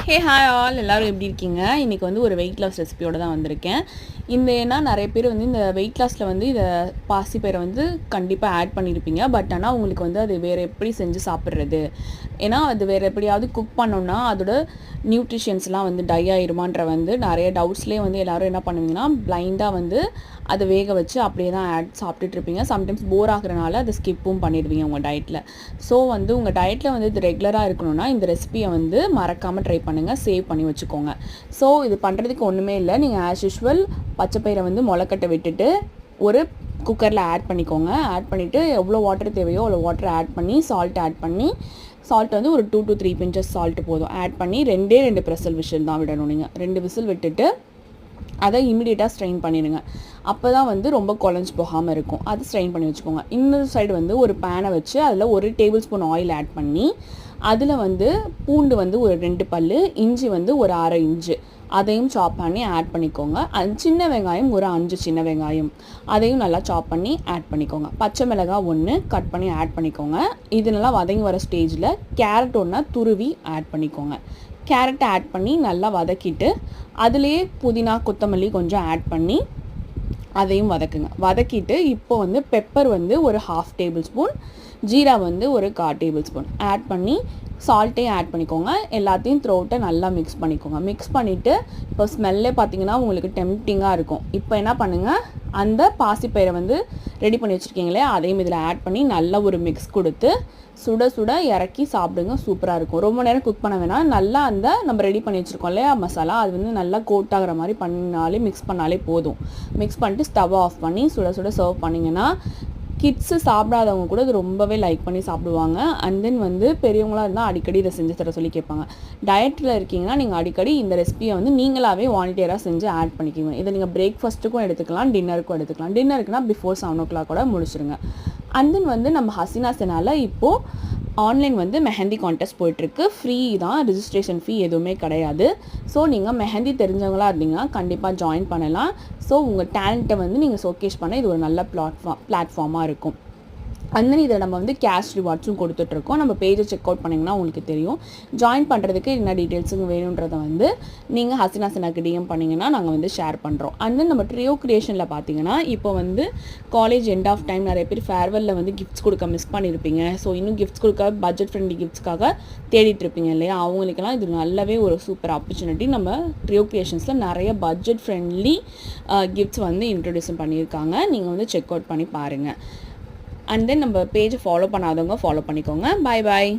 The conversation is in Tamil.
ஹே ஹாய் ஆல் எல்லோரும் எப்படி இருக்கீங்க? இன்றைக்கி வந்து ஒரு வெயிட் லாஸ் ரெசிபியோடு தான் வந்திருக்கேன். ஏன்னா நிறைய பேர் வந்து இந்த வெயிட் லாஸில் வந்து இதை பாசிப்பயிரை வந்து கண்டிப்பாக ஆட் பண்ணியிருப்பீங்க. பட் ஆனால் உங்களுக்கு வந்து அது வேறு எப்படி செஞ்சு சாப்பிட்றது, ஏன்னா அது வேறு எப்படியாவது குக் பண்ணோன்னா அதோட நியூட்ரிஷன்ஸ்லாம் வந்து டை ஆயிருமான்ற வந்து நிறைய டவுட்ஸ்லேயே வந்து எல்லோரும் என்ன பண்ணுவீங்கன்னா பிளைண்டாக வந்து அதை வேக வச்சு அப்படியே தான் சாப்பிட்டுட்ருப்பீங்க. சம்டைம்ஸ் போர் ஆகுறனால அதை ஸ்கிப்பும் பண்ணிடுவீங்க உங்கள் டயட்டில். ஸோ வந்து உங்கள் டயட்டில் வந்து இது ரெகுலராக இருக்கணும்னா இந்த ரெசிபியை வந்து மறக்காமல் ட்ரை பண்ணுங்கள், சேவ் பண்ணி வச்சுக்கோங்க. ஸோ இது பண்ணுறதுக்கு ஒன்றுமே இல்லை. நீங்கள் ஆஸ் யூஷுவல் பச்சைப்பயிரை வந்து முளைக்கட்ட விட்டுட்டு ஒரு குக்கரில் ஆட் பண்ணிக்கோங்க. ஆட் பண்ணிவிட்டு எவ்வளோ வாட்டர் தேவையோ அவ்வளோ வாட்டர் ஆட் பண்ணி சால்ட் ஆட் பண்ணி, சால்ட் வந்து ஒரு 2 to 3 பிஞ்சஸ் சால்ட்டு போதும். ஆட் பண்ணி 2 ப்ரெஷர் விசில் தான் விடணும். நீங்கள் 2 விசில் விட்டுட்டு அதை இமிடியேட்டாக ஸ்ட்ரெயின் பண்ணிடுங்க. அப்போ தான் வந்து ரொம்ப குழஞ்சி போகாமல் இருக்கும். அது ஸ்ட்ரெயின் பண்ணி வச்சுக்கோங்க. இன்னொரு சைடு வந்து ஒரு பேனை வச்சு அதில் 1 டேபிள் ஸ்பூன் ஆயில் ஆட் பண்ணி அதில் வந்து பூண்டு வந்து ஒரு 2 பல், இஞ்சி வந்து ஒரு 1/2 இன்ச்சு அதையும் சாப் பண்ணி ஆட் பண்ணிக்கோங்க. சின்ன வெங்காயம் ஒரு 5 சின்ன வெங்காயம் அதையும் நல்லா சாப் பண்ணி ஆட் பண்ணிக்கோங்க. பச்சை மிளகாய் 1 கட் பண்ணி ஆட் பண்ணிக்கோங்க. இது நல்லா வதங்கி வர ஸ்டேஜில் கேரட் 1 துருவி ஆட் பண்ணிக்கோங்க. கேரட்டை ஆட் பண்ணி நல்லா வதக்கிட்டு அதுலேயே புதினா கொத்தமல்லி கொஞ்சம் ஆட் பண்ணி அதையும் வதக்கிட்டு இப்போ வந்து பெப்பர் வந்து ஒரு 1/2 டேபிள் ஸ்பூன், ஜீரா வந்து ஒரு 1/4 டேபிள் ஸ்பூன் ஆட் பண்ணி சால்ட்டையும் ஆட் பண்ணிக்கோங்க. எல்லாத்தையும் த்ரோட்டை நல்லா மிக்ஸ் பண்ணிக்கோங்க. மிக்ஸ் பண்ணிவிட்டு இப்போ ஸ்மெல்லே பார்த்தீங்கன்னா உங்களுக்கு டெம்ப்டிங்காக இருக்கும். இப்போ என்ன பண்ணுங்கள், அந்த பாசிப்பயிரை வந்து ரெடி பண்ணி வச்சுருக்கீங்களே அதையும் இதில் ஆட் பண்ணி நல்லா ஒரு மிக்ஸ் கொடுத்து சுட சுட இறக்கி சாப்பிடுங்க. சூப்பராக இருக்கும். ரொம்ப நேரம் குக் பண்ண வேணாம். நல்லா அந்த நம்ம ரெடி பண்ணி வச்சுருக்கோம் இல்லையா மசாலா, அது வந்து நல்லா கோட் ஆகிற மாதிரி பண்ணாலே மிக்ஸ் பண்ணாலே போதும். மிக்ஸ் பண்ணிட்டு ஸ்டவ் ஆஃப் பண்ணி சுட சுட சர்வ் பண்ணிங்கன்னா கிட்ஸு சாப்பிடாதவங்க கூட இது ரொம்பவே லைக் பண்ணி சாப்பிடுவாங்க. அண்ட் தென் வந்து பெரியவங்களாக இருந்தால் அடிக்கடி இதை செஞ்சு தர சொல்லி கேட்பாங்க. டயட்டில் இருக்கீங்கன்னா நீங்கள் அடிக்கடி இந்த ரெசிபியை வந்து நீங்களாகவே வாலண்டியராக செஞ்சு ஆட் பண்ணிக்கிங்க. இதை நீங்கள் பிரேக்ஃபாஸ்ட்டுக்கும் எடுத்துக்கலாம், டின்னருக்கும் எடுத்துக்கலாம். டின்னருக்குனா பிஃபோர் 7 o'clock கூட முடிச்சிருங்க. அண்ட் தென் வந்து நம்ம ஹசினா செனால இப்போது ஆன்லைன் வந்து மெஹந்தி கான்டெஸ்ட் போயிட்டுருக்கு. ஃப்ரீ தான், ரிஜிஸ்ட்ரேஷன் ஃபீ எதுவுமே கிடையாது. ஸோ நீங்கள் மெஹந்தி தெரிஞ்சவங்களாக இருந்தீங்கன்னா கண்டிப்பாக ஜாயின் பண்ணலாம். ஸோ உங்கள் டேலண்ட்டை வந்து நீங்கள் ஷோகேஸ் பண்ண இது ஒரு நல்ல பிளாட்ஃபார்மாக இருக்கும். அந்த இதில் நம்ம வந்து கேஷ் ரிவார்ட்ஸும் கொடுத்துட்ருக்கோம். நம்ம பேஜை செக் அவுட் பண்ணிங்கன்னா உங்களுக்கு தெரியும். ஜாயின் பண்ணுறதுக்கு என்ன டீட்டெயில்ஸுங்க வேணுன்றதை வந்து நீங்கள் ஹசினா செனாக்கு டிஎம் பண்ணிங்கன்னா நாங்கள் வந்து ஷேர் பண்ணுறோம். அண்ட் நம்ம ட்ரியோ கிரியேஷனில் பார்த்தீங்கன்னா இப்போ வந்து காலேஜ் எண்ட் ஆஃப் டைம் நிறைய பேர் ஃபேர்வெல்லில் வந்து கிஃப்ட்ஸ் கொடுக்க மிஸ் பண்ணியிருப்பீங்க. ஸோ இன்னும் கிஃப்ட்ஸ் கொடுக்க பட்ஜெட் ஃப்ரெண்ட்லி கிஃப்ட்ஸ்க்காக தேடிட்டுருப்பீங்க இல்லையா, அவங்களுக்கெல்லாம் இது நல்லாவே ஒரு சூப்பர் ஆப்பர்ச்சுனிட்டி. நம்ம ட்ரியோ கிரியேஷன்ஸில் நிறைய பட்ஜெட் ஃப்ரெண்ட்லி கிஃப்ட்ஸ் வந்து இன்ட்ரடியூஸ் பண்ணியிருக்காங்க. நீங்கள் வந்து செக் அவுட் பண்ணி பாருங்கள். அண்ட் தென் நம்ம பேஜை ஃபாலோ பண்ணாதவங்க ஃபாலோ பண்ணிக்கோங்க. பாய் பாய்.